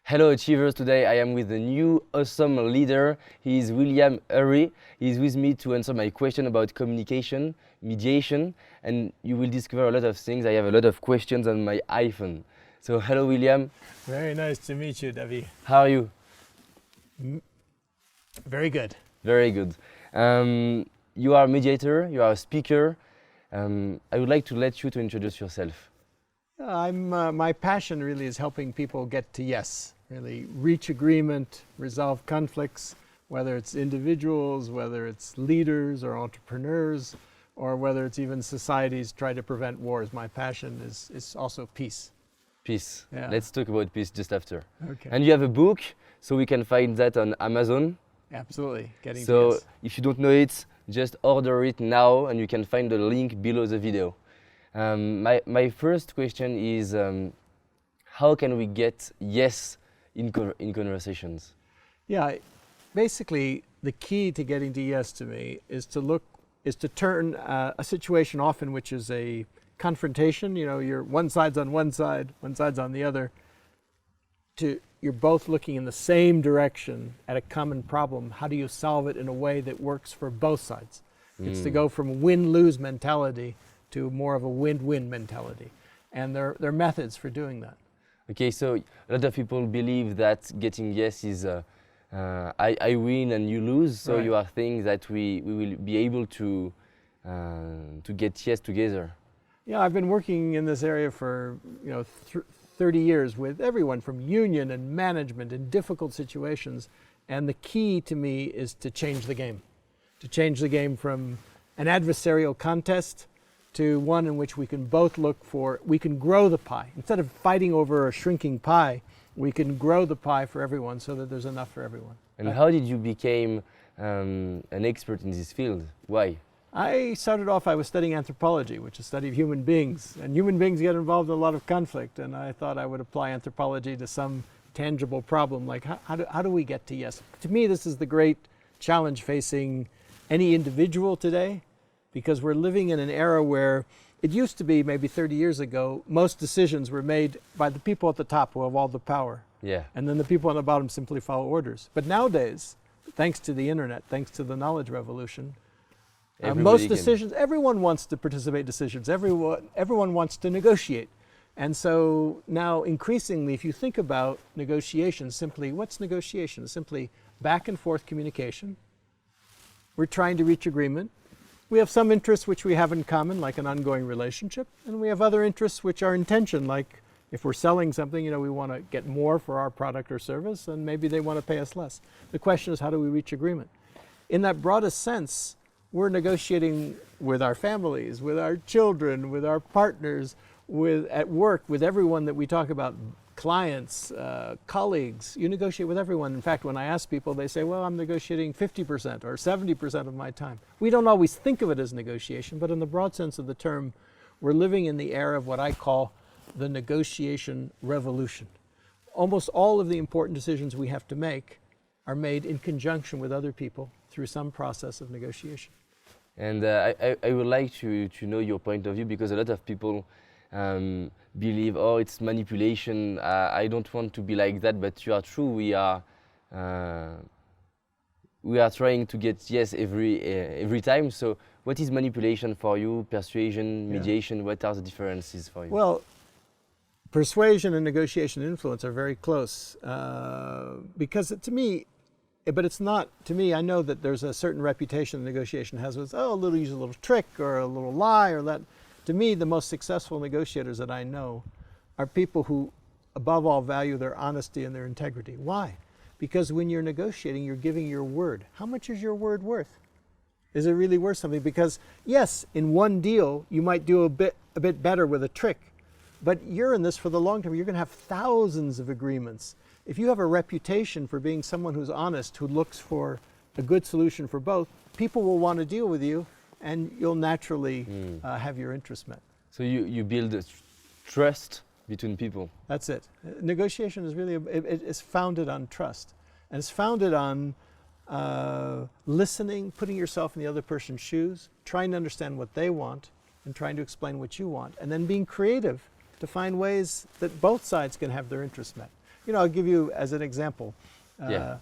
Hello Achievers, today I am with a new awesome leader. He is William Urry. He is with me to answer my question about communication, mediation, and you will discover a lot of things. I have a lot of questions on my iPhone. So hello William. Very nice to meet you, David. How are you? Very good. Very good. You are a mediator, you are a speaker. I would like to let you to introduce yourself. My passion really is helping people get to yes, really reach agreement, resolve conflicts, whether it's individuals, whether it's leaders or entrepreneurs, or whether it's even societies try to prevent wars. My passion is also peace. Peace. Yeah. Let's talk about peace just after. Okay. And you have a book, so we can find that on Amazon. Absolutely. Getting to So yes. if you don't know it, just order it now and you can find the link below the video. My first question is, how can we get yes in conversations? Yeah, basically the key to getting to yes to me is to turn a situation often which is a confrontation, you're one side's on one side, one side's on the other, to you're both looking in the same direction at a common problem. How do you solve it in a way that works for both sides? It's to go from a win-lose mentality to more of a win-win mentality. And there are methods for doing that. Okay, so a lot of people believe that getting yes is I win and you lose. So Right. you are thinking that we will be able to get yes together. Yeah, I've been working in this area for 30 years with everyone from union and management in difficult situations. And the key to me is to change the game. To change the game from an adversarial contest to one in which we can both we can grow the pie. Instead of fighting over a shrinking pie, we can grow the pie for everyone so that there's enough for everyone. And how did you become an expert in this field? Why? I started off, I was studying anthropology, which is study of human beings. And human beings get involved in a lot of conflict. And I thought I would apply anthropology to some tangible problem, like how do we get to yes? To me, this is the great challenge facing any individual today, because we're living in an era where it used to be maybe 30 years ago, most decisions were made by the people at the top who have all the power. Yeah. And then the people on the bottom simply follow orders. But nowadays, thanks to the internet, thanks to the knowledge revolution, most decisions, everyone wants to participate in decisions. Everyone wants to negotiate. And so now increasingly, if you think about negotiation, simply, what's negotiation? It's simply back and forth communication. We're trying to reach agreement. We have some interests which we have in common, like an ongoing relationship. And we have other interests which are in tension, like if we're selling something, we want to get more for our product or service, and maybe they want to pay us less. The question is, how do we reach agreement? In that broadest sense, we're negotiating with our families, with our children, with our partners, at work, with everyone that we talk about, clients, colleagues. You negotiate with everyone. In fact, when I ask people, they say, well, I'm negotiating 50% or 70% of my time. We don't always think of it as negotiation, but in the broad sense of the term, we're living in the era of what I call the negotiation revolution. Almost all of the important decisions we have to make are made in conjunction with other people through some process of negotiation. And I would like to know your point of view, because a lot of people believe, oh, it's manipulation. I don't want to be like that, but you are true. We are trying to get yes every time. So what is manipulation for you? Persuasion, mediation, What are the differences for you? Well, persuasion and negotiation influence are very close because to me, but it's not, to me, I know that there's a certain reputation negotiation has with, use a little trick or a little lie or that. To me, the most successful negotiators that I know are people who, above all, value their honesty and their integrity. Why? Because when you're negotiating, you're giving your word. How much is your word worth? Is it really worth something? Because yes, in one deal, you might do a bit better with a trick, but you're in this for the long term. You're going to have thousands of agreements. If you have a reputation for being someone who's honest, who looks for a good solution for both, people will want to deal with you, and you'll naturally have your interests met. So you build a trust between people. That's it. Negotiation is really, it's founded on trust. And it's founded on listening, putting yourself in the other person's shoes, trying to understand what they want, and trying to explain what you want, and then being creative to find ways that both sides can have their interests met. I'll give you as an example. Yeah.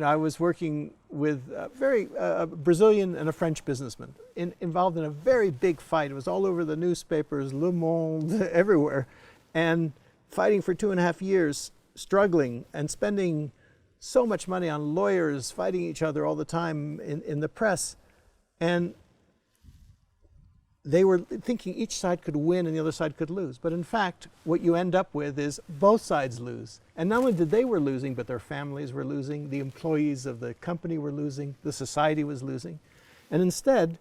I was working with a Brazilian and a French businessman involved in a very big fight. It was all over the newspapers, Le Monde, everywhere, and fighting for 2.5 years, struggling and spending so much money on lawyers, fighting each other all the time in the press. And they were thinking each side could win and the other side could lose. But in fact, what you end up with is both sides lose. And not only did they were losing, but their families were losing, the employees of the company were losing, the society was losing. And instead,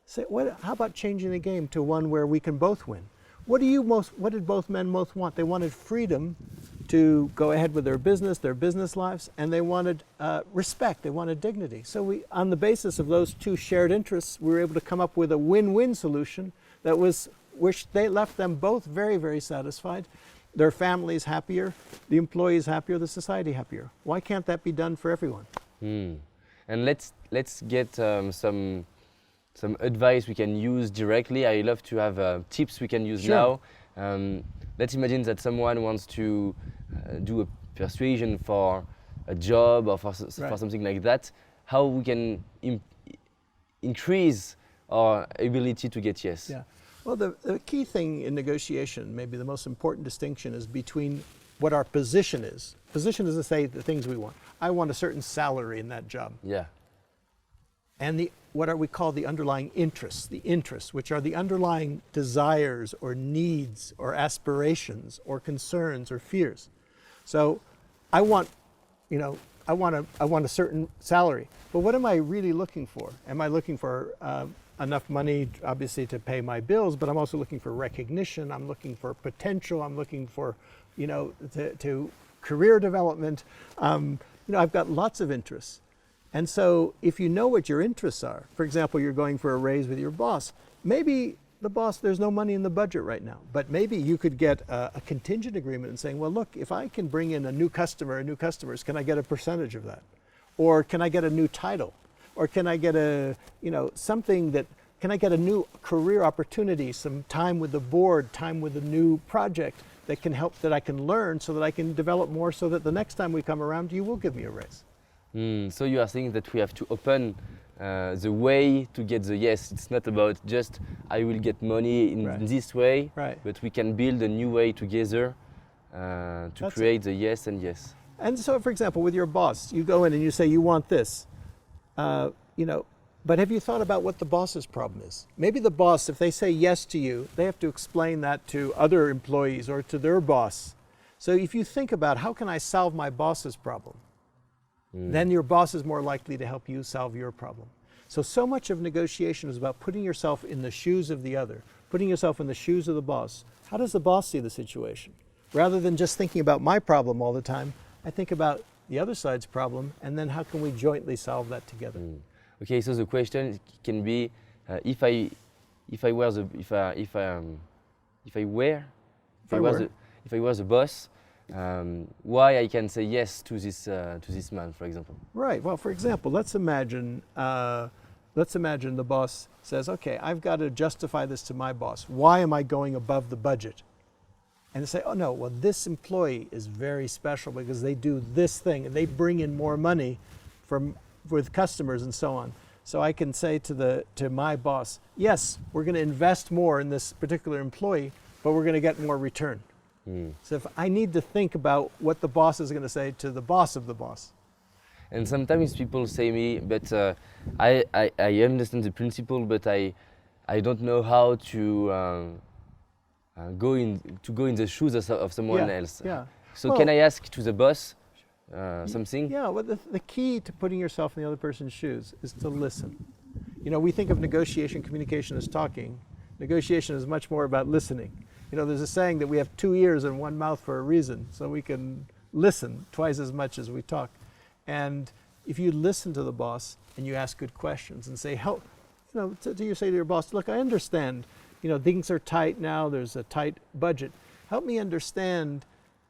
say, how about changing the game to one where we can both win? What did both men most want? They wanted freedom to go ahead with their business lives, and they wanted respect, they wanted dignity. So on the basis of those two shared interests, we were able to come up with a win-win solution which they left them both very, very satisfied, their families happier, the employees happier, the society happier. Why can't that be done for everyone? And let's get some advice we can use directly. I love to have tips we can use Sure. now. Let's imagine that someone wants to do a persuasion for a job or for something like that. How we can increase our ability to get yes? Yeah. Well, the key thing in negotiation, maybe the most important distinction, is between what our position is. Position is to say the things we want. I want a certain salary in that job. Yeah. And what we call the underlying interests, which are the underlying desires or needs or aspirations or concerns or fears. So I want a certain salary, but what am I really looking for? Am I looking for enough money, obviously, to pay my bills, but I'm also looking for recognition, I'm looking for potential, I'm looking for, to career development. I've got lots of interests. And so if you know what your interests are, for example, you're going for a raise with your boss, maybe the boss, there's no money in the budget right now, but maybe you could get a contingent agreement and saying, well, look, if I can bring in a new customers, can I get a percentage of that? Or can I get a new title? Or can I get can I get a new career opportunity, some time with the board, time with a new project that can help, that I can learn so that I can develop more so that the next time we come around, you will give me a raise. So you are saying that we have to open the way to get the yes. It's not about just I will get money in this way, but we can build a new way together to create the yes and yes. And so, for example, with your boss, you go in and you say you want this, but have you thought about what the boss's problem is? Maybe the boss, if they say yes to you, they have to explain that to other employees or to their boss. So if you think about how can I solve my boss's problem, then your boss is more likely to help you solve your problem. So much of negotiation is about putting yourself in the shoes of the other, putting yourself in the shoes of the boss. How does the boss see the situation? Rather than just thinking about my problem all the time, I think about the other side's problem, and then how can we jointly solve that together? Okay, so the question can be, if I were the boss, why I can say yes to this man, for example. Right. Well, for example, let's imagine the boss says, okay, I've got to justify this to my boss. Why am I going above the budget? And they say, oh no, well, this employee is very special because they do this thing and they bring in more money with customers and so on. So I can say to my boss, yes, we're going to invest more in this particular employee, but we're going to get more return. So if I need to think about what the boss is going to say to the boss of the boss. And sometimes people say me, but I understand the principle, but I don't know how to go in the shoes of someone else. Yeah. So can I ask to the boss something? Yeah. Well, the key to putting yourself in the other person's shoes is to listen. We think of negotiation, communication as talking. Negotiation is much more about listening. There's a saying that we have 2 ears and 1 mouth for a reason, so we can listen twice as much as we talk. And if you listen to the boss and you ask good questions and say, you say to your boss, look, I understand, things are tight now, there's a tight budget. Help me understand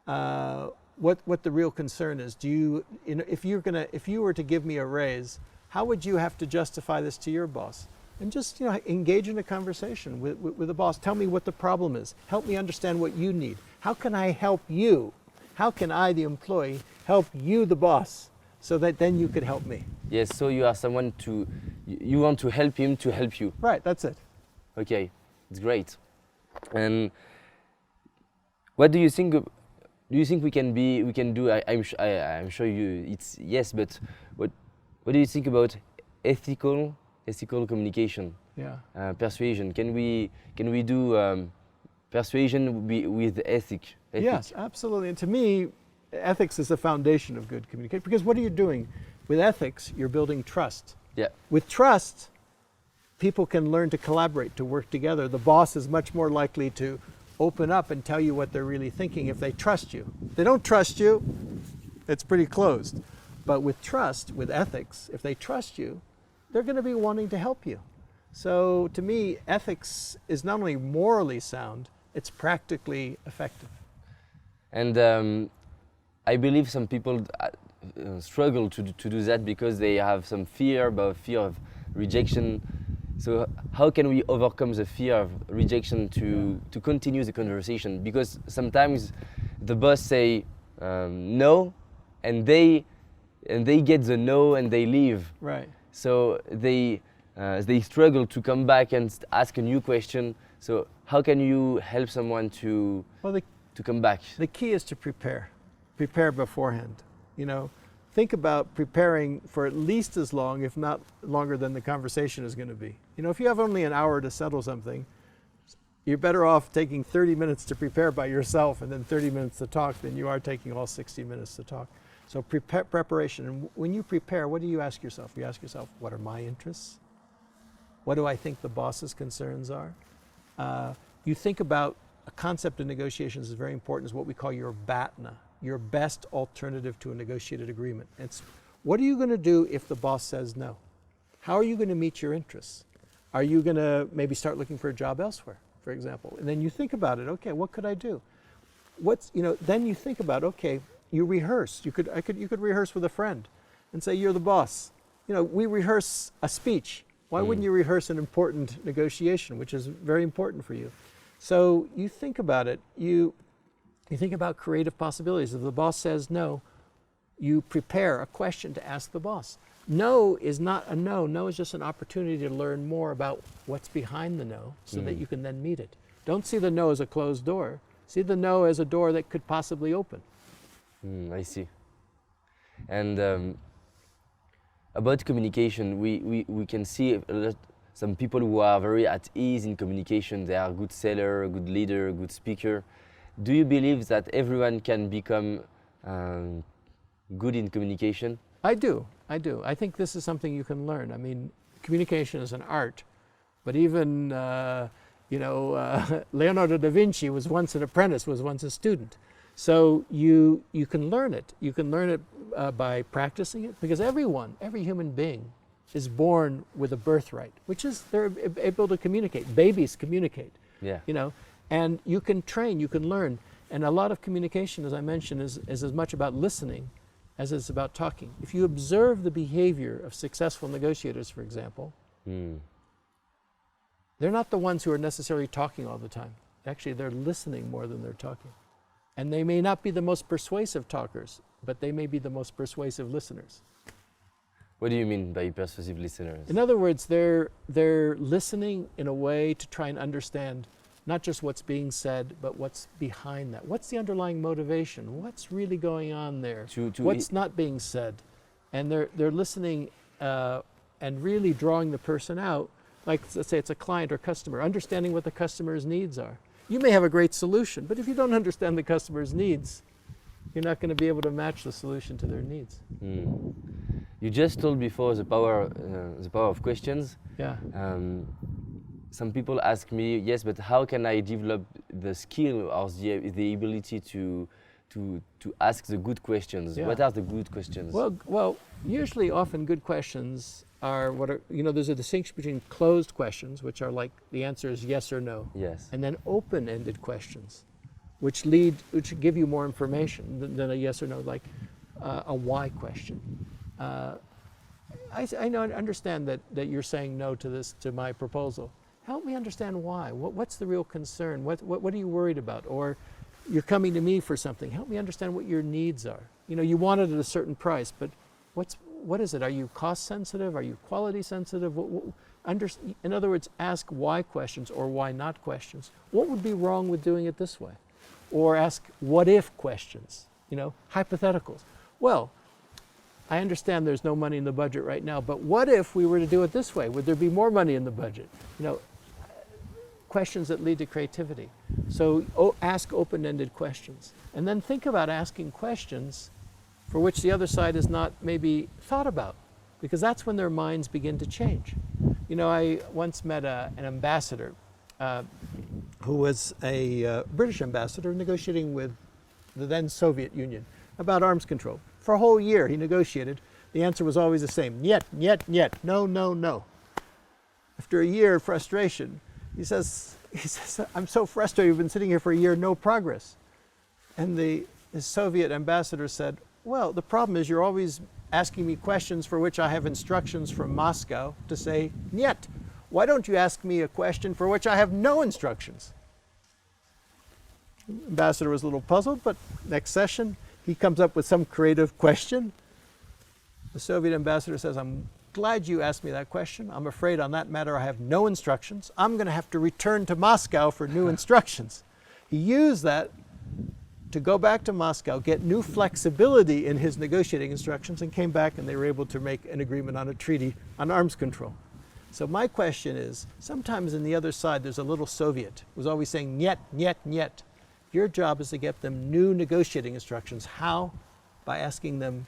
what the real concern is. If you were to give me a raise, how would you have to justify this to your boss? And just engage in a conversation with the boss. Tell me what the problem is. Help me understand what you need. How can I help you How can I, the employee, help you, the boss, so that then you could help me? Yes, so you are someone you want to help him to help you. Right, that's it. Okay, it's great. And what do you think? Do you think we can do? I'm sure it's yes, but what do you think about ethical communication? Yeah. Persuasion. Can we do persuasion with ethic? Yes, absolutely. And to me, ethics is the foundation of good communication, because what are you doing? With ethics, you're building trust. Yeah. With trust, people can learn to collaborate, to work together. The boss is much more likely to open up and tell you what they're really thinking if they trust you. If they don't trust you, it's pretty closed. But with trust, with ethics, if they trust you, they're going to be wanting to help you. So to me, ethics is not only morally sound, it's practically effective. And I believe some people struggle to do that because they have some fear of rejection. So how can we overcome the fear of rejection to continue the conversation? Because sometimes the boss say no, and they get the no and they leave. Right. So they struggle to come back and ask a new question. So how can you help someone to come back? The key is to prepare beforehand. You know, think about preparing for at least as long, if not longer, than the conversation is going to be. You know, if you have only an hour to settle something, you're better off taking 30 minutes to prepare by yourself and then 30 minutes to talk than you are taking all 60 minutes to talk. So preparation. And when you prepare, what do you ask yourself? You ask yourself, what are my interests? What do I think the boss's concerns are? You think about a concept of negotiations is very important, is what we call your BATNA, your best alternative to a negotiated agreement. It's what are you going to do if the boss says no? How are you going to meet your interests? Are you going to maybe start looking for a job elsewhere, for example? And then you think about it, okay, what could I do? Then you think about, okay, you rehearse. You could rehearse with a friend and say, you're the boss. You know, we rehearse a speech. Why wouldn't you rehearse an important negotiation, which is very important for you? So you think about it. You think about creative possibilities. If the boss says no, you prepare a question to ask the boss. No is not a no. No is just an opportunity to learn more about what's behind the no so that you can then meet it. Don't see the no as a closed door. See the no as a door that could possibly open. I see. And about communication, we can see some people who are very at ease in communication. They are a good seller, a good leader, a good speaker. Do you believe that everyone can become good in communication? I do. I think this is something you can learn. I mean, communication is an art, but even Leonardo da Vinci was once an apprentice, was once a student. So you can learn it. You can learn it by practicing it, because every human being is born with a birthright, which is they're able to communicate. Babies communicate. Yeah. You know, and you can train, you can learn. And a lot of communication, as I mentioned, is as much about listening as it's about talking. If you observe the behavior of successful negotiators, for example, they're not the ones who are necessarily talking all the time. Actually, they're listening more than they're talking. And they may not be the most persuasive talkers, but they may be the most persuasive listeners. What do you mean by persuasive listeners? In other words, they're listening in a way to try and understand not just what's being said, but what's behind that. What's the underlying motivation? What's really going on there? What's not being said? And they're listening and really drawing the person out. Like, let's say it's a client or customer, understanding what the customer's needs are. You may have a great solution, but if you don't understand the customer's needs, you're not going to be able to match the solution to their needs. You just told before the power of questions. Yeah. Some people ask me, yes, but how can I develop the skill or the ability to ask the good questions? Yeah. What are the good questions? Well, usually, often good questions are there's a distinction between closed questions, which are like the answer is yes or no. Yes. And then open-ended questions, which give you more information than a yes or no, like a why question. I understand that you're saying no to my proposal. Help me understand why. What's the real concern? What are you worried about? Or you're coming to me for something. Help me understand what your needs are. You know, you want it at a certain price, but what is it? Are you cost sensitive? Are you quality sensitive? In other words, ask why questions or why not questions. What would be wrong with doing it this way? Or ask what if questions, you know, hypotheticals. Well, I understand there's no money in the budget right now, but what if we were to do it this way? Would there be more money in the budget? You know, questions that lead to creativity. So ask open-ended questions. And then think about asking questions for which the other side has not maybe thought about, because that's when their minds begin to change. You know, I once met an ambassador who was a British ambassador negotiating with the then Soviet Union about arms control. For a whole year he negotiated. The answer was always the same: niet, niet, niet, no, no, no. After a year of frustration, he says, I'm so frustrated, we've been sitting here for a year, no progress. And the Soviet ambassador said, well, the problem is you're always asking me questions for which I have instructions from Moscow to say niet. Why don't you ask me a question for which I have no instructions? The ambassador was a little puzzled, but next session he comes up with some creative question. The Soviet ambassador says, I'm glad you asked me that question. I'm afraid on that matter I have no instructions. I'm going to have to return to Moscow for new instructions. He used that to go back to Moscow, get new flexibility in his negotiating instructions, and came back and they were able to make an agreement on a treaty on arms control. So my question is, sometimes on the other side there's a little Soviet who's always saying niet, niet, niet. Your job is to get them new negotiating instructions. How? By asking them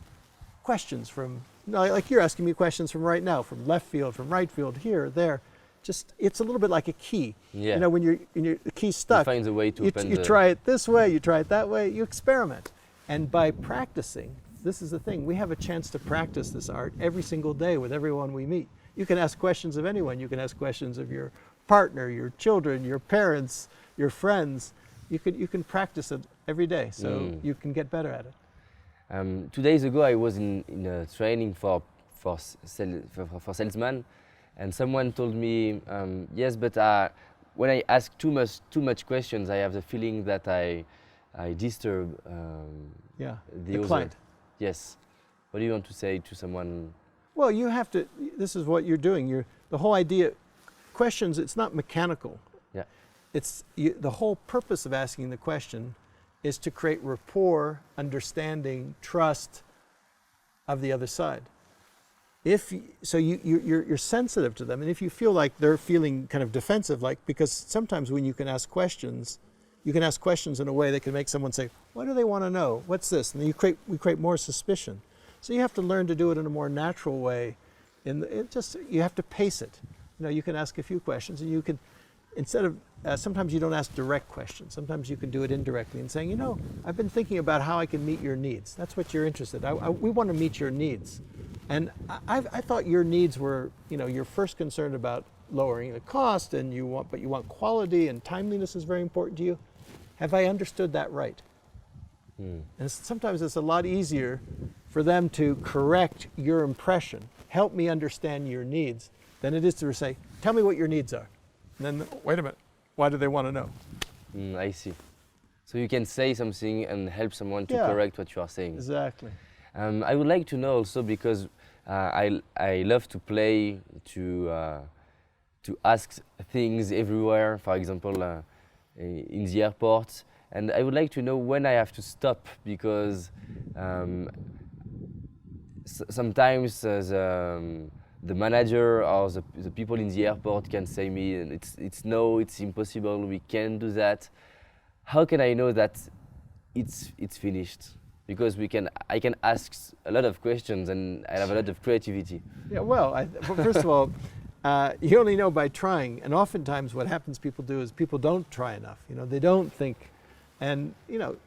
questions from, like you're asking me questions from right now, from left field, from right field, here, there. Just, it's a little bit like a key. Yeah. You know, when the key's stuck, you find a way to open you try it this way, you try it that way, you experiment. And by practicing, this is the thing, we have a chance to practice this art every single day with everyone we meet. You can ask questions of anyone. You can ask questions of your partner, your children, your parents, your friends. You can practice it every day, so you can get better at it. 2 days ago, I was in a training for salesman, and someone told me, yes, but when I ask too much questions, I have the feeling that I disturb the client. Yes. What do you want to say to someone? Well, you have to. This is what you're doing. The whole idea, questions. It's not mechanical. Yeah. It's the whole purpose of asking the question is to create rapport, understanding, trust of the other side. You're sensitive to them, and if you feel like they're feeling kind of defensive, like, because sometimes when you can ask questions in a way that can make someone say, what do they want to know? What's this? And then we create more suspicion. So you have to learn to do it in a more natural way. You have to pace it. You know, you can ask a few questions, and you can, instead of, sometimes you don't ask direct questions. Sometimes you can do it indirectly and saying, you know, I've been thinking about how I can meet your needs. That's what you're interested in. We want to meet your needs. And I thought your needs were, you know, you're first concerned about lowering the cost, and you want quality, and timeliness is very important to you. Have I understood that right? And sometimes it's a lot easier for them to correct your impression, help me understand your needs, than it is to say, tell me what your needs are. And then, wait a minute, why do they want to know? I see. So you can say something and help someone to correct what you are saying. Exactly. I would like to know also, because I love to play, to ask things everywhere, for example, in the airport. And I would like to know when I have to stop, because sometimes the manager or the people in the airport can say me, it's no, it's impossible, we can't do that. How can I know that it's finished? Because I can ask a lot of questions and I have a lot of creativity. Yeah, well, first of all, you only know by trying. And oftentimes what happens people do is people don't try enough. You know, they don't think. And, you know,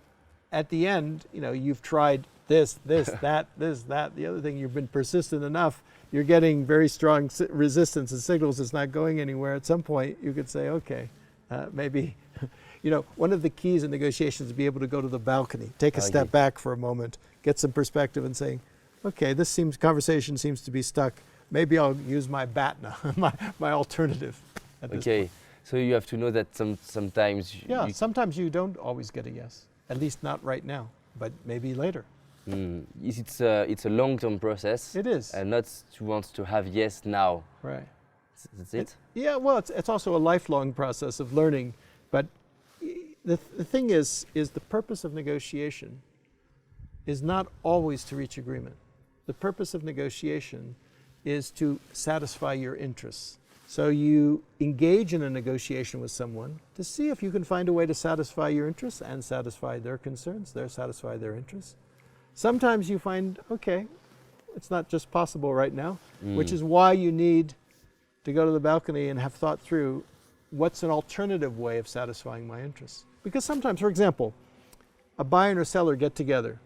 at the end, you know, you've tried this, that, the other thing, you've been persistent enough, you're getting very strong resistance and signals, it's not going anywhere. At some point you could say, okay, maybe, you know, one of the keys in negotiations is to be able to go to the balcony, take a step back for a moment, get some perspective and saying, okay, conversation seems to be stuck. Maybe I'll use my BATNA, my alternative. Okay, So you have to know that sometimes Yeah, sometimes you don't always get a yes, at least not right now, but maybe later. It's a long-term process. It is. And not to want to have yes now. Right. That's it? Yeah, well, it's also a lifelong process of learning, but the thing is the purpose of negotiation is not always to reach agreement. The purpose of negotiation is to satisfy your interests. So you engage in a negotiation with someone to see if you can find a way to satisfy your interests and satisfy their concerns, satisfy their interests. Sometimes you find, okay, it's not just possible right now, which is why you need to go to the balcony and have thought through what's an alternative way of satisfying my interests. Because sometimes, for example, a buyer and a seller get together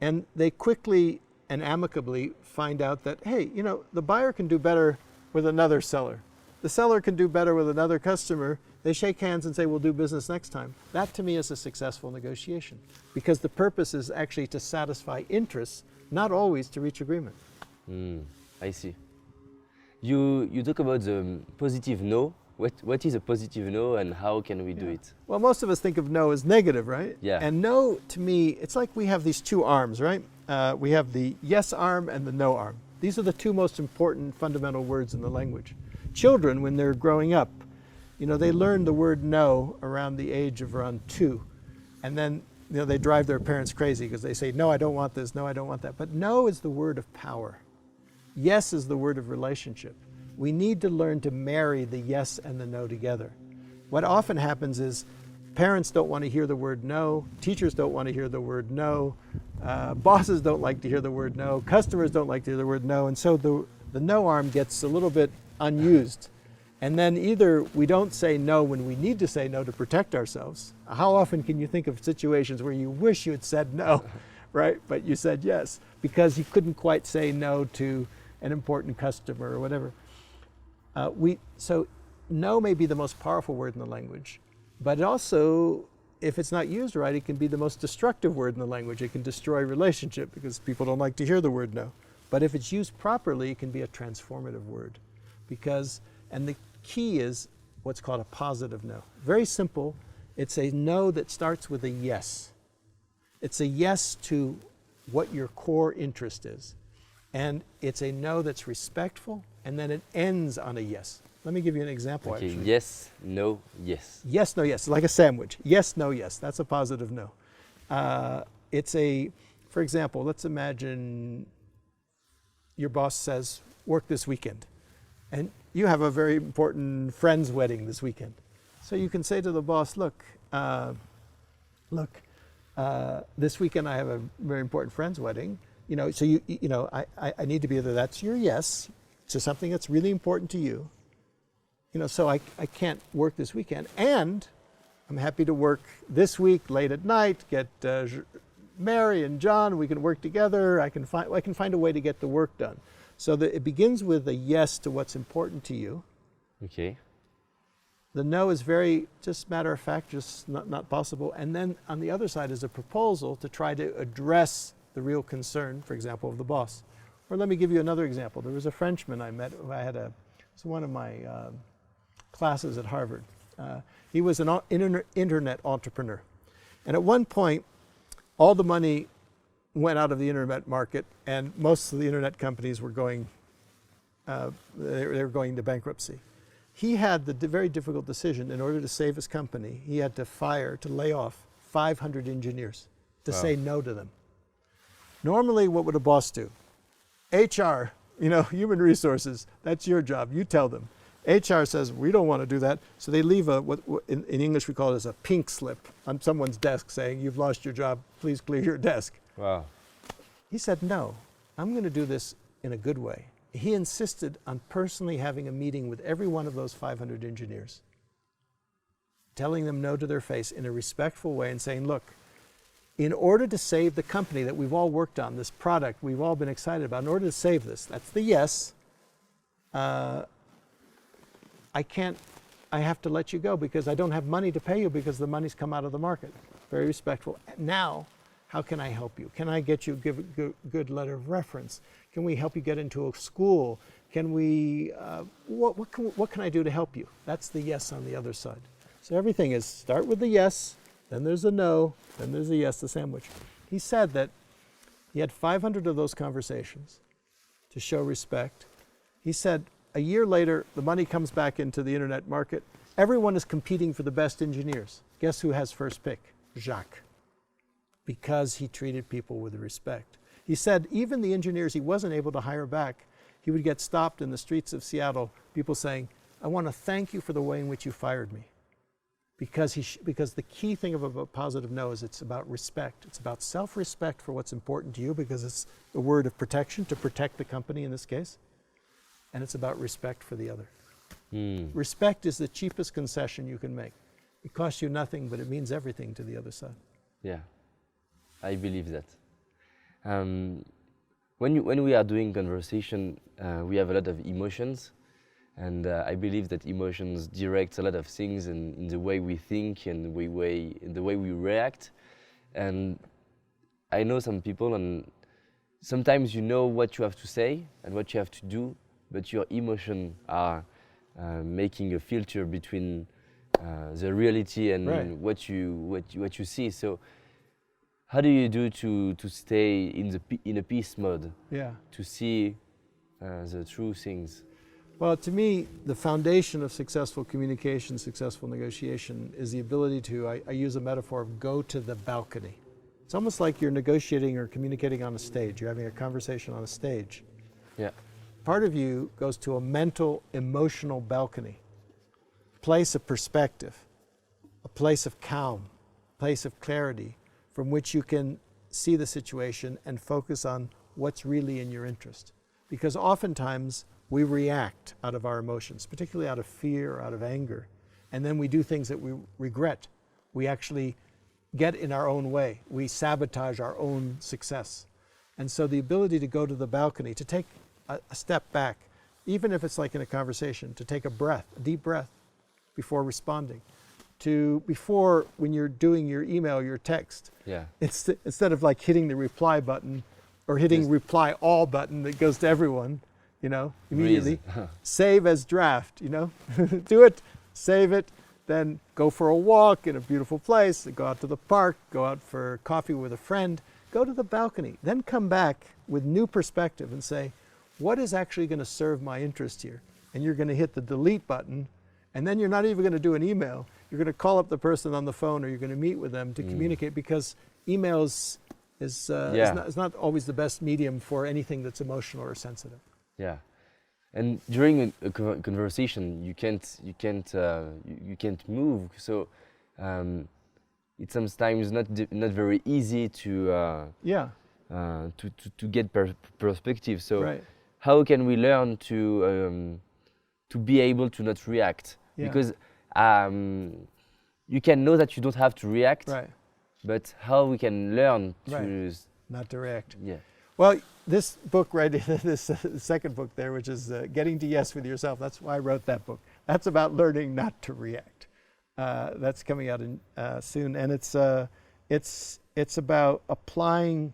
and they quickly and amicably find out that, hey, you know, the buyer can do better with another seller. The seller can do better with another customer. They shake hands and say, we'll do business next time. That to me is a successful negotiation because the purpose is actually to satisfy interests, not always to reach agreement. I see. You talk about the positive no. What is a positive no and how can we do it? Well, most of us think of no as negative, right? Yeah. And no, to me, it's like we have these two arms, right? We have the yes arm and the no arm. These are the two most important fundamental words in the language. Children, when they're growing up, you know, they learn the word no around the age of around 2. And then, you know, they drive their parents crazy because they say, no, I don't want this, no, I don't want that. But no is the word of power. Yes is the word of relationship. We need to learn to marry the yes and the no together. What often happens is parents don't want to hear the word no, teachers don't want to hear the word no, bosses don't like to hear the word no, customers don't like to hear the word no, and so the no arm gets a little bit unused. And then either we don't say no when we need to say no to protect ourselves. How often can you think of situations where you wish you had said no, right? But you said yes because you couldn't quite say no to an important customer or whatever. So no may be the most powerful word in the language, but also, if it's not used right, it can be the most destructive word in the language. It can destroy relationship because people don't like to hear the word no. But if it's used properly, it can be a transformative word because, and the key is what's called a positive no. Very simple. It's a no that starts with a yes. It's a yes to what your core interest is. And it's a no that's respectful, and then it ends on a yes. Let me give you an example, Okay, actually. yes, no, yes. Yes, no, yes, like a sandwich. Yes, no, yes. That's a positive no. For example, let's imagine your boss says, work this weekend. And you have a very important friend's wedding this weekend. So you can say to the boss, look, this weekend I have a very important friend's wedding. You know, so I need to be there. That's your yes to something that's really important to you. You know, so I can't work this weekend. And I'm happy to work this week late at night, get Mary and John, we can work together. I can find a way to get the work done. So that it begins with a yes to what's important to you. Okay. The no is very just matter of fact, just not possible. And then on the other side is a proposal to try to address the real concern, for example, of the boss. Or let me give you another example. There was a Frenchman I met who it's one of my classes at Harvard. He was an internet entrepreneur. And at one point, all the money went out of the internet market, and most of the internet companies were going, they were going into bankruptcy. He had the very difficult decision, in order to save his company, he had to lay off 500 engineers to say no to them. Normally, what would a boss do? HR, you know, human resources, that's your job, you tell them. HR says, we don't want to do that, so they leave what in English we call it as a pink slip on someone's desk saying, you've lost your job, please clear your desk. Wow. He said, no, I'm going to do this in a good way. He insisted on personally having a meeting with every one of those 500 engineers, telling them no to their face in a respectful way and saying, look, in order to save the company that we've all worked on, this product we've all been excited about, in order to save this, that's the yes, I have to let you go because I don't have money to pay you because the money's come out of the market. Very respectful. Now, How can I help you? Can I get you a good letter of reference? Can we help you get into a school? Can we, what can I do to help you? That's the yes on the other side. So everything is start with the yes, then there's a no, then there's a yes, the sandwich. He said that he had 500 of those conversations to show respect. He said a year later, the money comes back into the internet market. Everyone is competing for the best engineers. Guess who has first pick? Jacques. Because he treated people with respect. He said even the engineers he wasn't able to hire back, he would get stopped in the streets of Seattle, people saying, I want to thank you for the way in which you fired me. Because the key thing of a positive no is it's about respect. It's about self-respect for what's important to you, because it's a word of protection, to protect the company in this case. And it's about respect for the other. Respect is the cheapest concession you can make. It costs you nothing, but it means everything to the other side. Yeah, I believe that. When we are doing conversation, we have a lot of emotions. And I believe that emotions direct a lot of things in the way we think and the way we react. And I know some people, and sometimes you know what you have to say and what you have to do, but your emotions are making a filter between the reality and right. what you see. So how do you do to stay in a peace mode? Yeah. To see the true things? Well, to me, the foundation of successful communication, successful negotiation is the ability to, I use a metaphor of go to the balcony. It's almost like you're negotiating or communicating on a stage. You're having a conversation on a stage. Yeah. Part of you goes to a mental, emotional balcony, place of perspective, a place of calm, place of clarity, from which you can see the situation and focus on what's really in your interest. Because oftentimes, we react out of our emotions, particularly out of fear or out of anger. And then we do things that we regret. We actually get in our own way. We sabotage our own success. And so the ability to go to the balcony, to take a step back, even if it's like in a conversation, to take a breath, a deep breath before responding. Before, when you're doing your email, your text, instead of like hitting the reply button or hitting reply all button that goes to everyone, immediately, save as draft, do it, save it, then go for a walk in a beautiful place, go out to the park, go out for coffee with a friend, go to the balcony, then come back with new perspective and say, what is actually going to serve my interest here? And you're going to hit the delete button, and then you're not even going to do an email. You're going to call up the person on the phone, or you're going to meet with them to communicate, because emails is not always the best medium for anything that's emotional or sensitive. Yeah, and during a conversation, you can't move. So it's sometimes not very easy to get perspective. So how can we learn to be able to not react? Yeah. Because you can know that you don't have to react, but how we can learn to not to react? Yeah. Well, this book, this second book there, which is Getting to Yes with Yourself, that's why I wrote that book. That's about learning not to react. That's coming out soon, and it's about applying.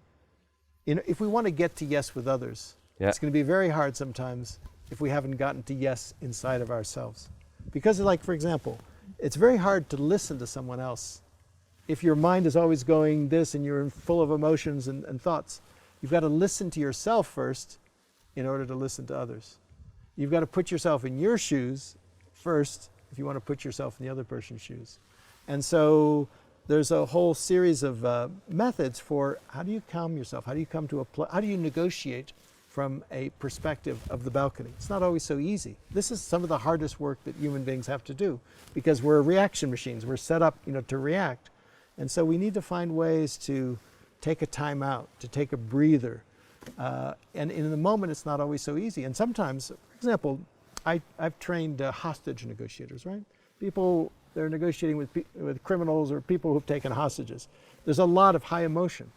If we want to get to yes with others, it's going to be very hard sometimes if we haven't gotten to yes inside of ourselves. Because, like, for example, it's very hard to listen to someone else if your mind is always going this and you're full of emotions and thoughts. You've got to listen to yourself first in order to listen to others. You've got to put yourself in your shoes first if you want to put yourself in the other person's shoes. And so there's a whole series of methods for how do you calm yourself? How do you come to how do you negotiate from a perspective of the balcony? It's not always so easy. This is some of the hardest work that human beings have to do, because we're reaction machines. We're set up, to react. And so we need to find ways to take a time out, to take a breather. And in the moment, it's not always so easy. And sometimes, for example, I've trained hostage negotiators, right? People, they're negotiating with criminals or people who've taken hostages. There's a lot of high emotion.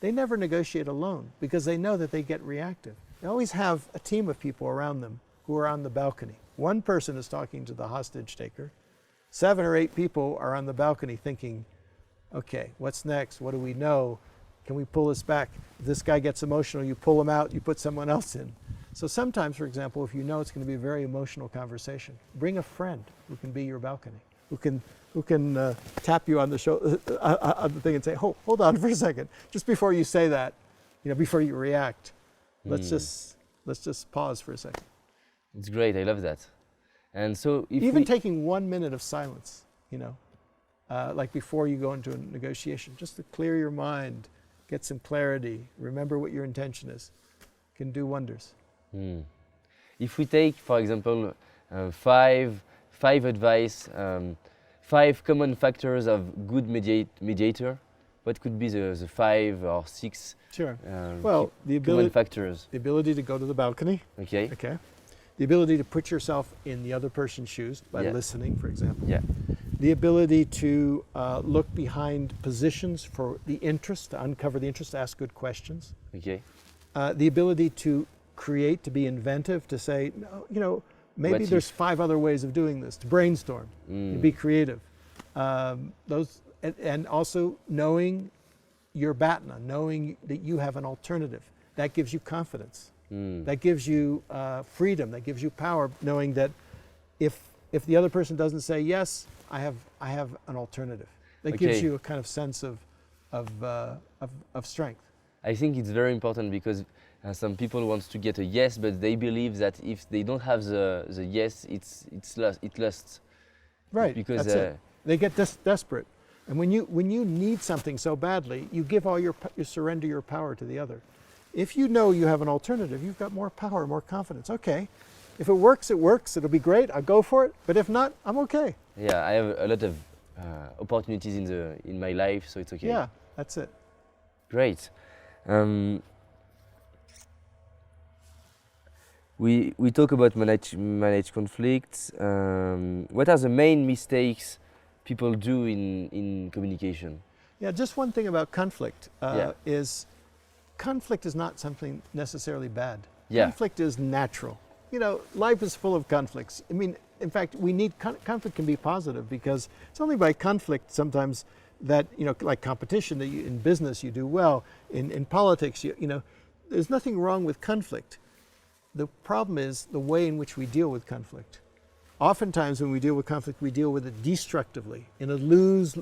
They never negotiate alone because they know that they get reactive. They always have a team of people around them who are on the balcony. One person is talking to the hostage taker. 7 or 8 people are on the balcony thinking, okay, what's next? What do we know? Can we pull this back? If this guy gets emotional, you pull him out, you put someone else in. So sometimes, for example, if you know it's going to be a very emotional conversation, bring a friend who can be your balcony, who can tap you on the shoulder, on the thing and say, hold on for a second, just before you say that, before you react, let's just pause for a second. It's great. I love that. And so even taking 1 minute of silence, like before you go into a negotiation, just to clear your mind, get some clarity, remember what your intention is, can do wonders. If we take, for example, five advice, 5 common factors of good mediator, what could be the 5 or 6 Sure. common factors? The ability to go to the balcony. Okay. Okay. The ability to put yourself in the other person's shoes by listening, for example. Yeah. The ability to look behind positions for the interest, to uncover the interest, to ask good questions. Okay. The ability to create, to be inventive, to say, no, maybe there's 5 other ways of doing this, to brainstorm, to be creative. And also knowing your BATNA, knowing that you have an alternative. That gives you confidence. That gives you freedom, that gives you power, knowing that if the other person doesn't say yes, I have an alternative. That gives you a kind of sense of strength. I think it's very important because some people want to get a yes, but they believe that if they don't have the yes, it lusts. Right. Because that's it. They get desperate, and when you need something so badly, you give all you surrender your power to the other. If you know you have an alternative, you've got more power, more confidence. Okay, if it works, it works. It'll be great. I'll go for it. But if not, I'm okay. Yeah, I have a lot of opportunities in my life, so it's okay. Yeah, that's it. Great. We talk about manage conflicts. What are the main mistakes people do in communication? Yeah, just one thing about conflict is conflict is not something necessarily bad. Yeah. Conflict is natural. Life is full of conflicts. I mean, in fact, we need conflict can be positive because it's only by conflict sometimes that, like competition, that in business you do well, in politics, there's nothing wrong with conflict. The problem is the way in which we deal with conflict. Oftentimes when we deal with conflict, we deal with it destructively, in a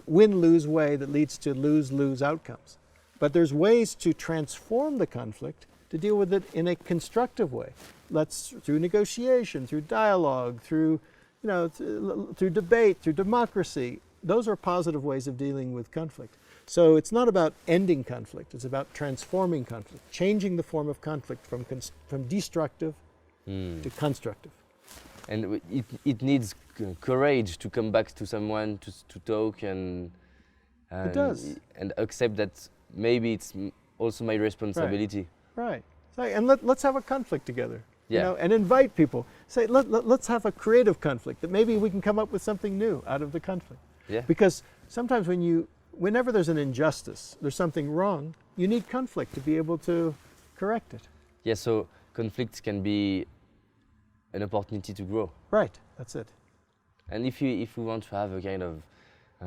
win-lose way that leads to lose-lose outcomes. But there's ways to transform the conflict to deal with it in a constructive way. Through negotiation, through dialogue, through debate, through democracy. Those are positive ways of dealing with conflict. So it's not about ending conflict, it's about transforming conflict, changing the form of conflict from destructive to constructive. And it needs courage to come back to someone, to talk and it does. And accept that maybe it's also my responsibility. Right. And let's have a conflict together. Yeah. And invite people. Say, let's have a creative conflict, that maybe we can come up with something new out of the conflict. Yeah. Because sometimes whenever there's an injustice, there's something wrong, you need conflict to be able to correct it. Yeah, so conflict can be an opportunity to grow. Right, that's it. And if we want to have a kind of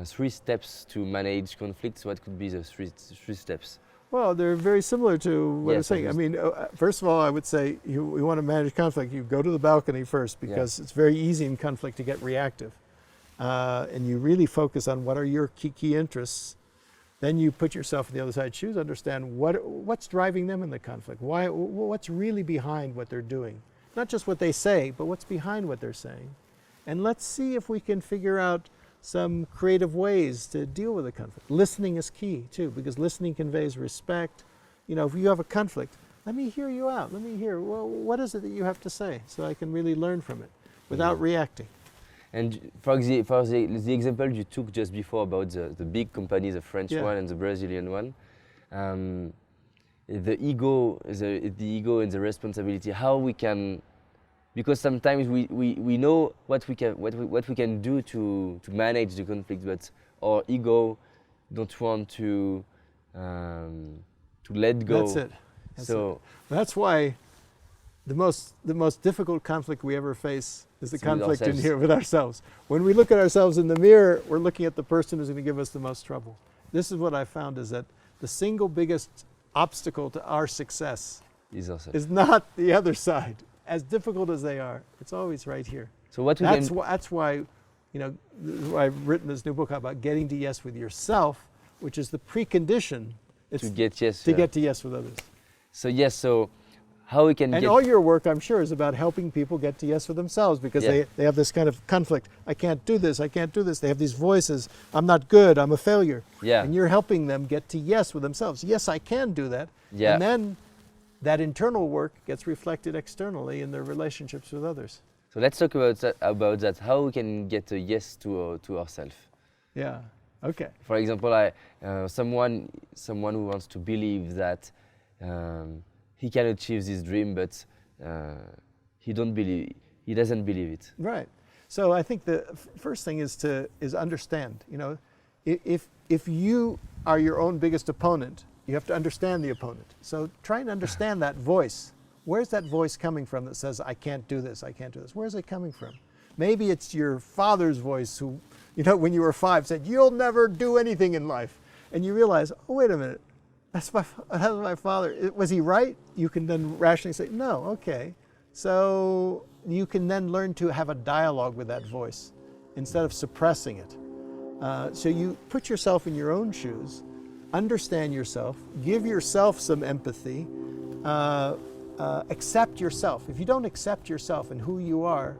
3 steps to manage conflicts, what could be the 3 steps? Well, they're very similar to what I'm saying. I mean, first of all, I would say you want to manage conflict, you go to the balcony first, because it's very easy in conflict to get reactive. And you really focus on what are your key interests. Then you put yourself in the other side's shoes, understand what's driving them in the conflict. What's really behind what they're doing. Not just what they say, but what's behind what they're saying. And let's see if we can figure out some creative ways to deal with the conflict. Listening is key too, because listening conveys respect. If you have a conflict, let me hear you out. Let me hear, well, what is it that you have to say, so I can really learn from it without reacting. And for the example you took just before about the big companies, the French one and the Brazilian one, the ego and the responsibility, how we can, because sometimes we know what we can do to manage the conflict, but our ego don't want to let go. That's it. That's why the most difficult conflict we ever face is the conflict in here with ourselves. When we look at ourselves in the mirror, we're looking at the person who's going to give us the most trouble. This is what I found, is that the single biggest obstacle to our success Is also. is not the other side. As difficult as they are, it's always right here. So what we That's can. that's why, you know, I've written this new book about getting to yes with yourself, which is the precondition. It's To get yes. to get to yes with others. So yes. So how we can And get. all your work, I'm sure, is about helping people get to yes with themselves, because Yeah. they have this kind of conflict. I can't do this, I can't do this. They have these voices, I'm not good, I'm a failure. Yeah. And you're helping them get to yes with themselves. Yes, I can do that. Yeah. And then that internal work gets reflected externally in their relationships with others. So let's talk about that. About that. How we can get a yes to ourselves. Yeah. Okay. For example, someone who wants to believe that he can achieve this dream, but he doesn't believe it. Right. So I think the first thing is understand. You know, if you are your own biggest opponent, you have to understand the opponent. So try and understand that voice. Where's that voice coming from that says, I can't do this, I can't do this? Where's it coming from? Maybe it's your father's voice who, you know, when you were 5 said, you'll never do anything in life. And you realize, oh, wait a minute, that's my father. Was he right? You can then rationally say, no, okay. So you can then learn to have a dialogue with that voice instead of suppressing it. So you put yourself in your own shoes, understand yourself, give yourself some empathy, accept yourself. If you don't accept yourself and who you are,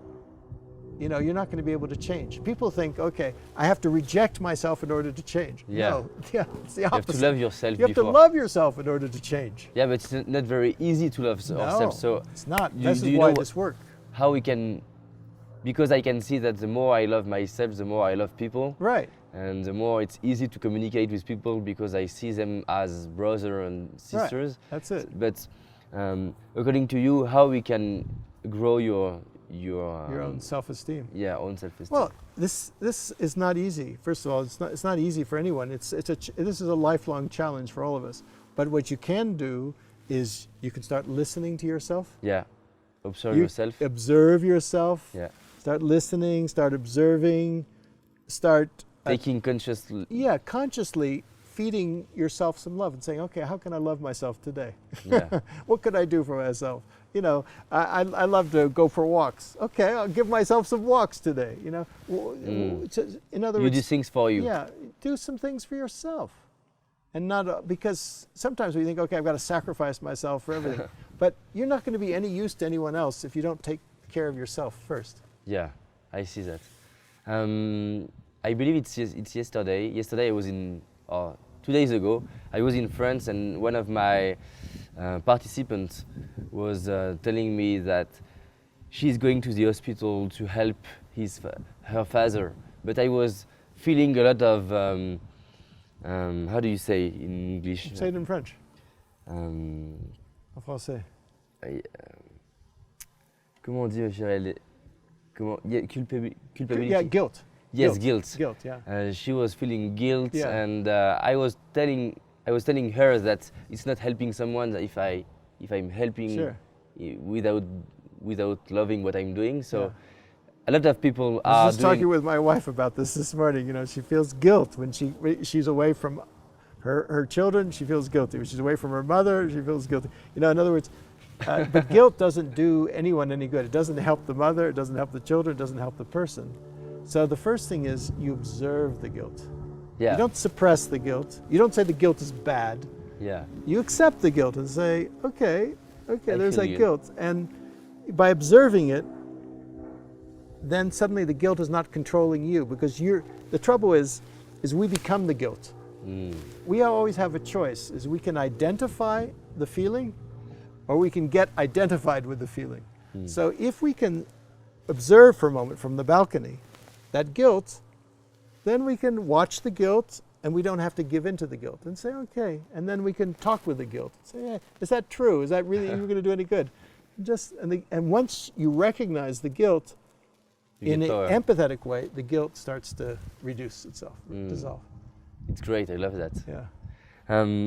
you know, you're not going to be able to change. People think, okay, I have to reject myself in order to change. Yeah. No, yeah, it's the opposite. You have to love yourself You have before. to love yourself in order to change. Yeah, but it's not very easy to love ourselves. So it's not. do This you is why know this works. how we can, because I can see that the more I love myself, the more I love people. Right. And the more it's easy to communicate with people because I see them as brothers and sisters. Right. That's it. But according to you, how we can grow your Your own self-esteem. Yeah, own self-esteem. Well, this is not easy. First of all, it's not easy for anyone. This is a lifelong challenge for all of us. But what you can do is you can start listening to yourself. Yeah, observe yourself. Observe yourself. Yeah. Start listening. Start observing. Start taking consciously. Yeah, consciously feeding yourself some love and saying, okay, how can I love myself today? Yeah. What could I do for myself? You know, I love to go for walks. Okay, I'll give myself some walks today. You know, in other words, you do things for you. Yeah, do some things for yourself, and not because sometimes we think, okay, I've got to sacrifice myself for everything, but you're not going to be any use to anyone else if you don't take care of yourself first. Yeah, I see that. I believe it's yesterday. Yesterday I was 2 days ago, I was in France, and one of my participants was telling me that she's going to the hospital to help her father. But I was feeling a lot of, how do you say in English? Say it in French. En français. Comment on dit, culpability? Yeah, guilt. Yes, guilt. Guilt, yeah. She was feeling guilt, Yeah. and I was telling her that it's not helping someone if I'm helping Sure. without loving what I'm doing. So Yeah. a lot of people I are was just talking with my wife about this morning. You know, she feels guilt when she's away from her children. She feels guilty. When she's away from her mother, she feels guilty. You know, in other words, but guilt doesn't do anyone any good. It doesn't help the mother. It doesn't help the children. It doesn't help the person. So the first thing is you observe the guilt. Yeah. You don't suppress the guilt. You don't say the guilt is bad. Yeah. You accept the guilt and say, okay, there's feel that you. guilt. And by observing it, then suddenly the guilt is not controlling you, because the trouble is we become the guilt. We always have a choice, is we can identify the feeling or we can get identified with the feeling. So if we can observe for a moment from the balcony that guilt, then we can watch the guilt and we don't have to give in to the guilt and say, okay, and then we can talk with the guilt. Say, yeah, is that true? Is that really even going to do any good? And once you recognize the guilt in an empathetic way, the guilt starts to reduce itself, dissolve. It's great. I love that. Yeah.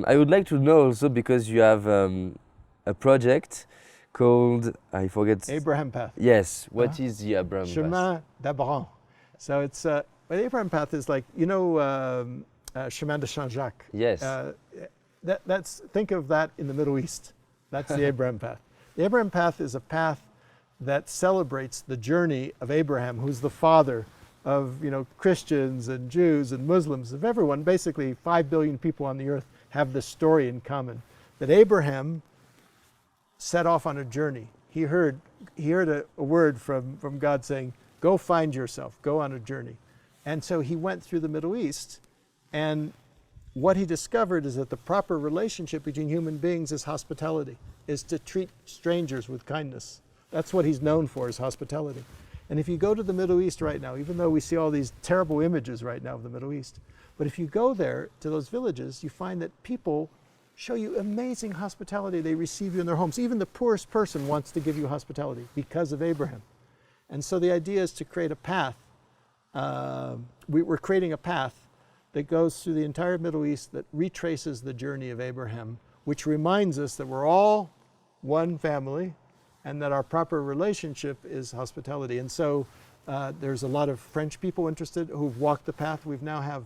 I would like to know also, because you have a project called, I forget. Abraham Path. Yes. What is the Abraham Path? Chemin d'Abraham. So it's the Abraham Path is like, you know, Chemin de Saint-Jacques. Yes. think of that in the Middle East. That's the Abraham path. The Abraham path is a path that celebrates the journey of Abraham, who's the father of Christians and Jews and Muslims, of everyone. Basically 5 billion people on the earth have this story in common, that Abraham set off on a journey. He heard a word from God saying, go find yourself, go on a journey. And so he went through the Middle East, and what he discovered is that the proper relationship between human beings is hospitality, is to treat strangers with kindness. That's what he's known for, is hospitality. And if you go to the Middle East right now, even though we see all these terrible images right now of the Middle East, but if you go there to those villages, you find that people show you amazing hospitality. They receive you in their homes. Even the poorest person wants to give you hospitality because of Abraham. And so the idea is to create a path. We're creating a path that goes through the entire Middle East that retraces the journey of Abraham, which reminds us that we're all one family and that our proper relationship is hospitality. And so there's a lot of French people interested who've walked the path. We now have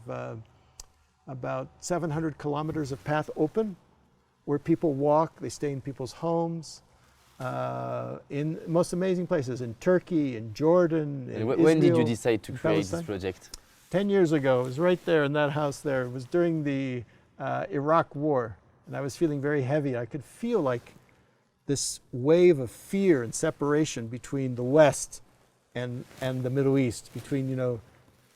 about 700 kilometers of path open where people walk, they stay in people's homes, in most amazing places, in Turkey, in Jordan, in Israel. When did you decide to create Palestine? this project? 10 years ago. It was right there in that house there. It was during the Iraq War, and I was feeling very heavy. I could feel like this wave of fear and separation between the West and the Middle East, between,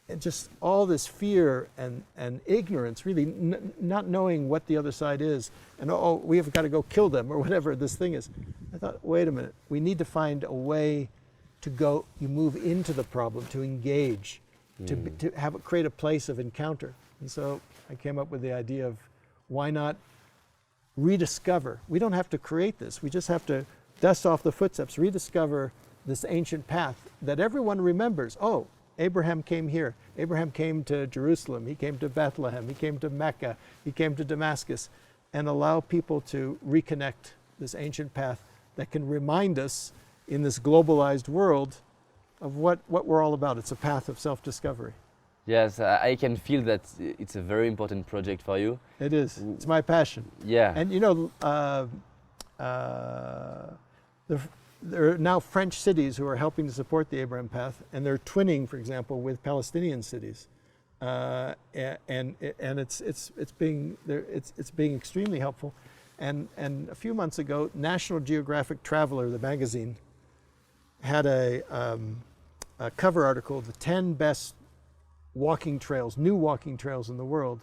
and just all this fear and ignorance, really not knowing what the other side is, and we've got to go kill them, or whatever this thing is. I thought, wait a minute, we need to find a way to go, you move into the problem, to engage, to create a place of encounter. And so I came up with the idea of, why not rediscover? We don't have to create this, we just have to dust off the footsteps, rediscover this ancient path that everyone remembers. Oh, Abraham came here. Abraham came to Jerusalem. He came to Bethlehem. He came to Mecca. He came to Damascus. And allow people to reconnect this ancient path that can remind us in this globalized world of what we're all about. It's a path of self-discovery. Yes, I can feel that it's a very important project for you. It is. It's my passion. Yeah. And there are now French cities who are helping to support the Abraham Path, and they're twinning, for example, with Palestinian cities, and it's being extremely helpful. And a few months ago, National Geographic Traveler, the magazine, had a cover article, the 10 best walking trails, new walking trails in the world,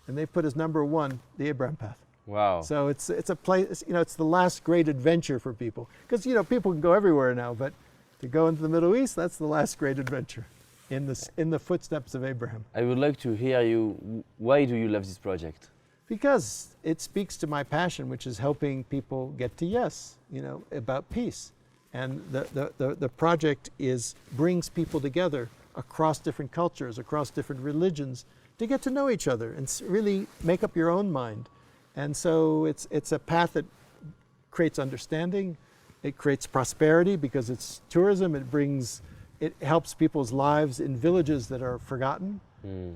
and they put as #1 the Abraham Path. Wow. So it's a place, it's the last great adventure for people. Because, people can go everywhere now, but to go into the Middle East, that's the last great adventure in the footsteps of Abraham. I would like to hear you, why do you love this project? Because it speaks to my passion, which is helping people get to yes, about peace. And the project brings people together across different cultures, across different religions, to get to know each other and really make up your own mind. And so it's a path that creates understanding, it creates prosperity because it's tourism, it helps people's lives in villages that are forgotten,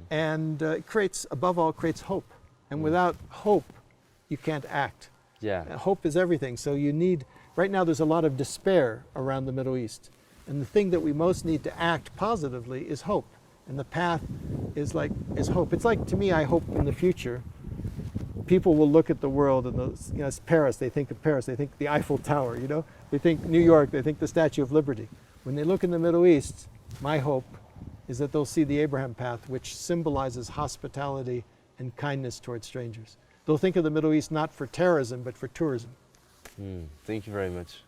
and it above all, creates hope. And without hope, you can't act. Yeah. Hope is everything. So right now there's a lot of despair around the Middle East. And the thing that we most need to act positively is hope. And the path is hope. It's like, to me, I hope in the future, people will look at the world and it's Paris, they think of Paris, they think the Eiffel Tower, they think New York, they think the Statue of Liberty. When they look in the Middle East, my hope is that they'll see the Abraham Path, which symbolizes hospitality and kindness towards strangers. They'll think of the Middle East not for terrorism, but for tourism. Thank you very much.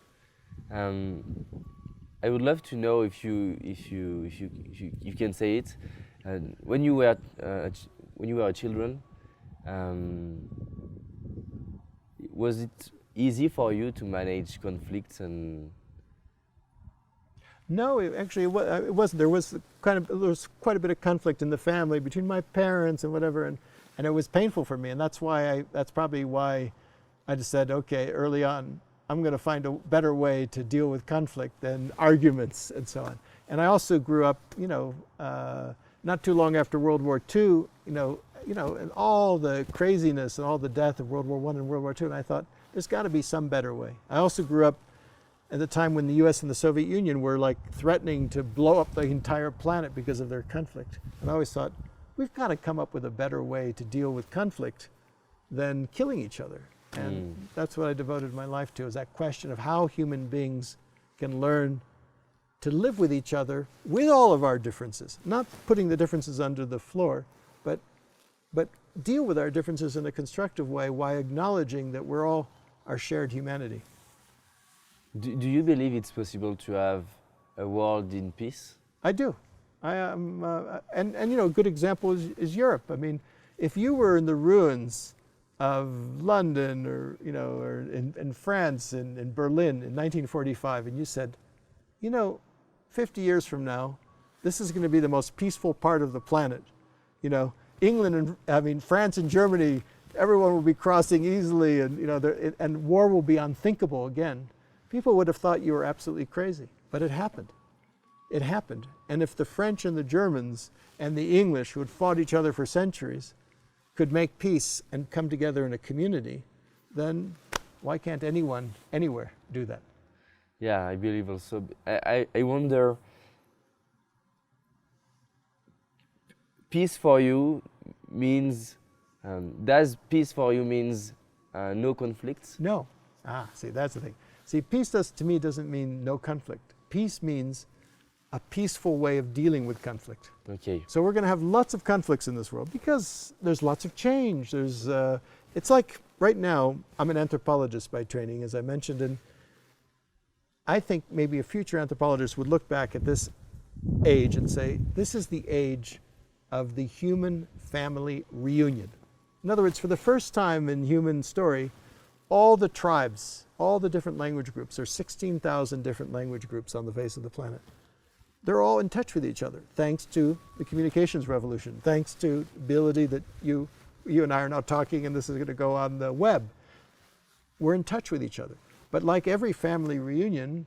I would love to know if you can say it. When you were a children, was it easy for you to manage conflicts and? No, actually it wasn't. There was quite a bit of conflict in the family between my parents and whatever, and it was painful for me, and that's probably why I just said, okay, early on, I'm going to find a better way to deal with conflict than arguments and so on. And I also grew up, not too long after World War II, you know, and all the craziness and all the death of World War I and World War II, and I thought, there's got to be some better way. I also grew up at the time when the US and the Soviet Union were like threatening to blow up the entire planet because of their conflict. And I always thought, we've got to come up with a better way to deal with conflict than killing each other. And that's what I devoted my life to, is that question of how human beings can learn to live with each other with all of our differences, not putting the differences under the floor, but deal with our differences in a constructive way while acknowledging that we're all our shared humanity. Do you believe it's possible to have a world in peace? I do. I am, and you know, a good example is Europe. I mean, if you were in the ruins of London, or you know, or in France, in Berlin in 1945, and you said, you know, 50 years from now, this is going to be the most peaceful part of the planet. You know, England and France and Germany, everyone will be crossing easily, and you know, and war will be unthinkable again. People would have thought you were absolutely crazy, but it happened. It happened. And if the French and the Germans and the English, who had fought each other for centuries, could make peace and come together in a community, then why can't anyone, anywhere, do that? Yeah, I believe also. I wonder, peace for you means, does peace for you means no conflicts? No. See, that's the thing. See, peace to me doesn't mean no conflict. Peace means a peaceful way of dealing with conflict. Okay. So we're going to have lots of conflicts in this world because there's lots of change. There's, it's like right now, I'm an anthropologist by training, as I mentioned, and I think maybe a future anthropologist would look back at this age and say, this is the age of the human family reunion. In other words, for the first time in human story, all the tribes, all the different language groups, there's 16,000 different language groups on the face of the planet. They're all in touch with each other, thanks to the communications revolution, thanks to the ability that you and I are now talking, and this is going to go on the web. We're in touch with each other. But like every family reunion,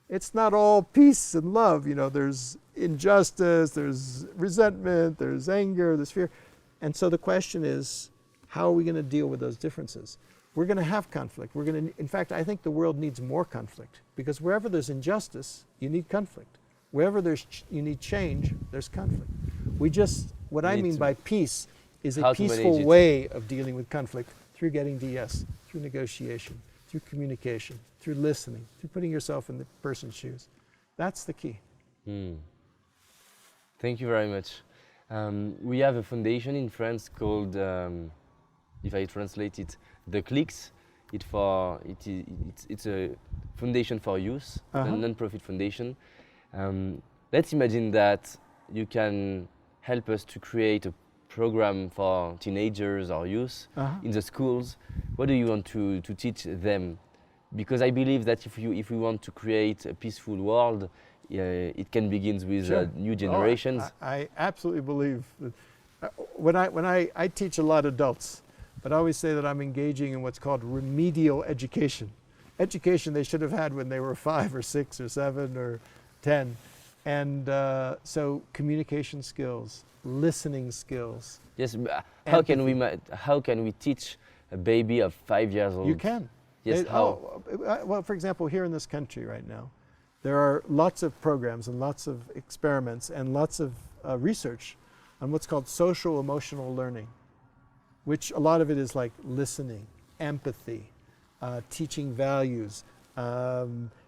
it's not all peace and love. You know, there's injustice, there's resentment, there's anger, there's fear. And so the question is, how are we going to deal with those differences? We're going to have conflict. In fact, I think the world needs more conflict, because wherever there's injustice, you need conflict. Wherever you need change, there's conflict. What I mean by peace is a peaceful way of dealing with conflict through getting DS, through negotiation, through communication, through listening, through putting yourself in the person's shoes. That's the key. Thank you very much. We have a foundation in France called, if I translate it, the Cliques. It's a foundation for youth, a non-profit foundation. Let's imagine that you can help us to create a program for teenagers or youth in the schools. What do you want to teach them? Because I believe that if we want to create a peaceful world, it can begin with new generations. I absolutely believe that. When I teach a lot of adults, but I always say that I'm engaging in what's called remedial education. Education they should have had when they were 5 or 6 or 7 or 10. And so communication skills, listening skills. Yes, how can we teach a baby of 5 years old? You can. Yes, how? Well, for example, here in this country right now, there are lots of programs and lots of experiments and lots of research on what's called social emotional learning, which a lot of it is like listening, empathy, teaching values,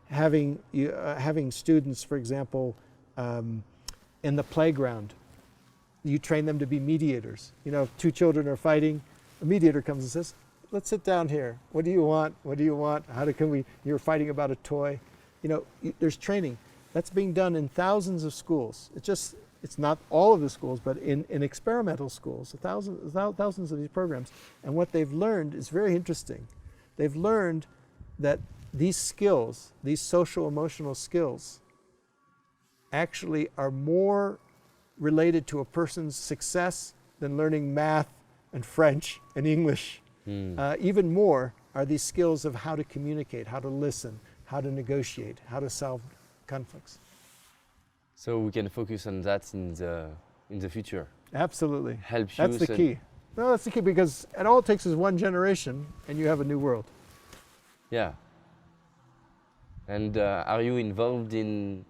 having students, for example, in the playground. You train them to be mediators. You know, if 2 children are fighting, a mediator comes and says, let's sit down here. What do you want? What do you want? You're fighting about a toy. You know, there's training. That's being done in thousands of schools. It's not all of the schools, but in experimental schools, thousands of these programs. And what they've learned is very interesting. They've learned that these skills, these social emotional skills, actually are more related to a person's success than learning math and French and English. Even more are these skills of how to communicate, how to listen, how to negotiate, how to solve conflicts. So we can focus on that in the future. Absolutely. Help That's you the key. No, that's the key, because it all it takes is one generation and you have a new world. Yeah. And are you involved in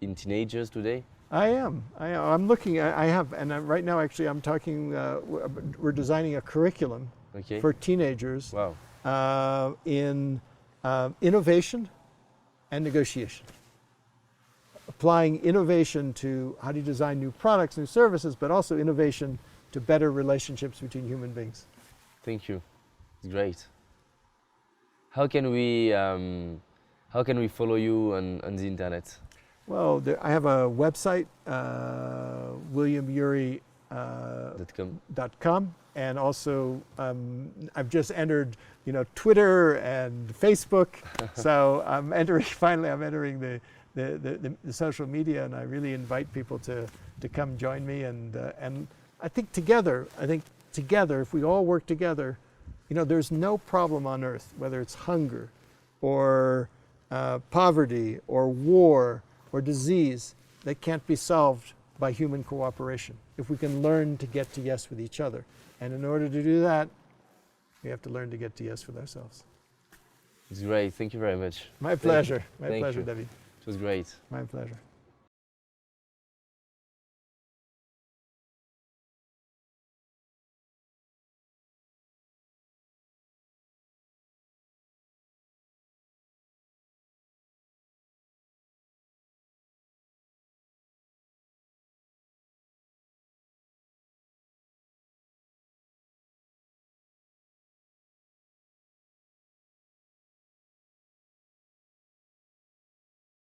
teenagers today? I am. I'm looking. I have, and right now, actually, I'm talking. We're designing a curriculum Okay. for teenagers Wow. in innovation and negotiation. Applying innovation to how do you design new products, new services, but also innovation to better relationships between human beings. Thank you. It's great. How can we follow you on the internet? Well, I have a website, williamuri.com, and also I've just entered, Twitter and Facebook. So I'm entering. Finally, I'm entering the social media, and I really invite people to come join me. And I think together, if we all work together, there's no problem on earth, whether it's hunger or poverty or war or disease, that can't be solved by human cooperation if we can learn to get to yes with each other. And in order to do that, we have to learn to get to yes with ourselves. It's great. Thank you very much. My pleasure. My Thank pleasure, you. David. It was great. My pleasure.